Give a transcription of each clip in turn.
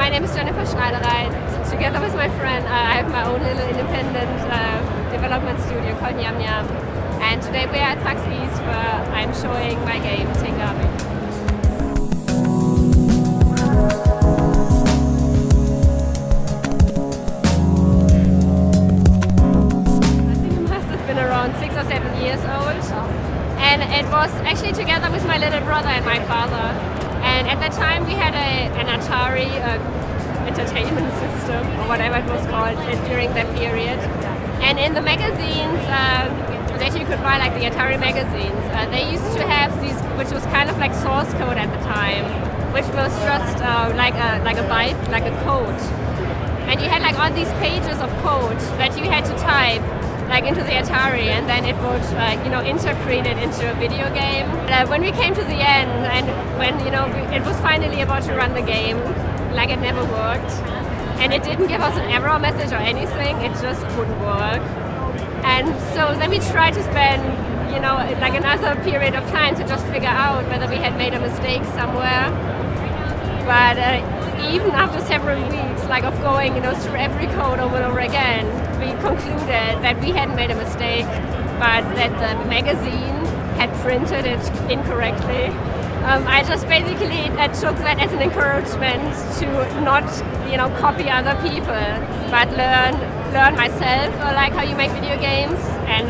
my name is Schneidereit. Together with my friend, I have my own little independent development studio called Nyamyam. And today we are at PAX East where I'm showing my game, Tengami. I think it must have been around 6 or 7 years old. And it was actually together with my little brother and my father. And at that time we had an Atari entertainment system, or whatever it was called, during that period. And in the magazines that you could buy, like the Atari magazines, they used to have these, which was kind of like source code at the time, which was just like a byte, like a code. And you had like all these pages of code that you had to type like into the Atari, and then it would interpret it into a video game. When we came to the end, and when it was finally about to run the game, like it never worked, and it didn't give us an error message or anything, it just wouldn't work. And so then we tried to spend like another period of time to just figure out whether we had made a mistake somewhere. But even after several weeks of going through every code over and over again, we concluded that we hadn't made a mistake, but that the magazine had printed it incorrectly. I just basically took that as an encouragement to not copy other people, but learn myself like how you make video games and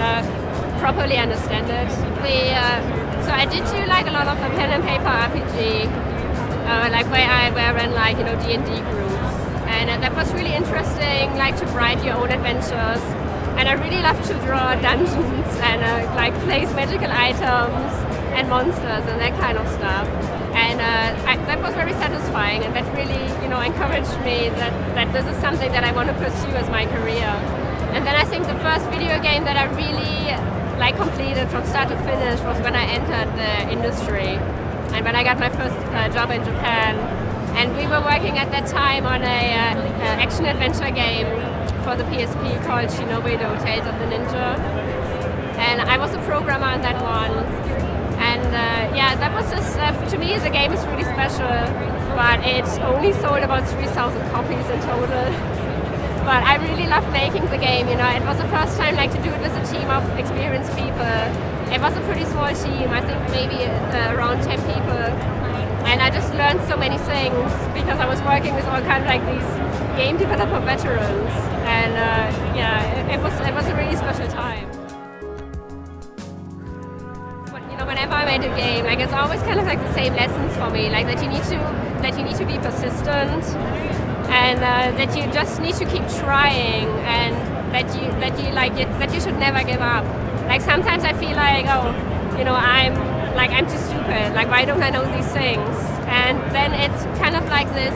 properly understand it. So I did do like a lot of the pen and paper RPG, where I ran D&D groups, and that was really interesting, to write your own adventures. And I really love to draw dungeons and place magical items and monsters and that kind of stuff. And that was very satisfying, and that really encouraged me that this is something that I want to pursue as my career. And then I think the first video game that I really completed from start to finish was when I entered the industry. And when I got my first job in Japan, and we were working at that time on a action-adventure game for the PSP called Tales of the Ninja. And I was a programmer on that one. And that was just, to me the game is really special, but it only sold about 3,000 copies in total. But I really loved making the game, it was the first time to do it with a team of experienced people. It was a pretty small team, I think maybe around 10 people. And I just learned so many things because I was working with all kinds of these game developer veterans. And it was a really special time. But, whenever I made a game, it's always kind of the same lessons for me, that you need to be persistent, and that you just need to keep trying, and that you should never give up. Sometimes I feel I'm too stupid, why don't I know these things? And then it's kind of this,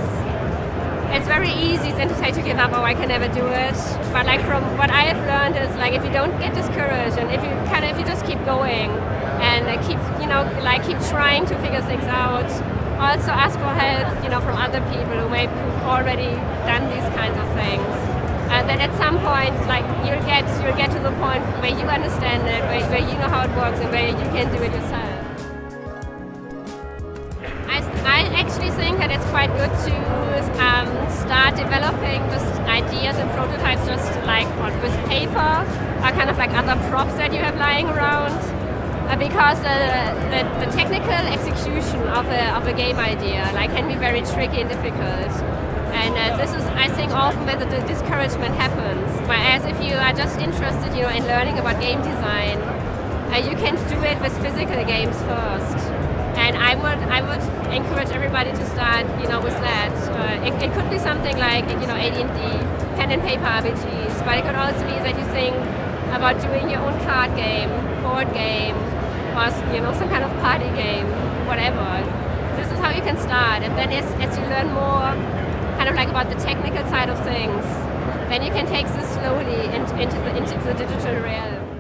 it's very easy then to say to give up, oh, I can never do it. But from what I have learned is if you don't get discouraged, and if you just keep going and keep keep trying to figure things out, also ask for help from other people who may have already done these kinds of things. Then at some point, you'll get to the point where you understand it, where you know how it works, and where you can do it yourself. I actually think that it's quite good to start developing just ideas and prototypes just with paper, or kind of other props that you have lying around, because the technical execution of a game idea can be very tricky and difficult. And this is, I think, often where the discouragement happens. Whereas if you are just interested, in learning about game design, you can do it with physical games first. And I would encourage everybody to start, with that. It could be something like, AD&D, pen and paper RPGs, but it could also be that you think about doing your own card game, board game, or some kind of party game, whatever. This is how you can start, and then as you learn more about the technical side of things, then you can take this slowly into the digital realm.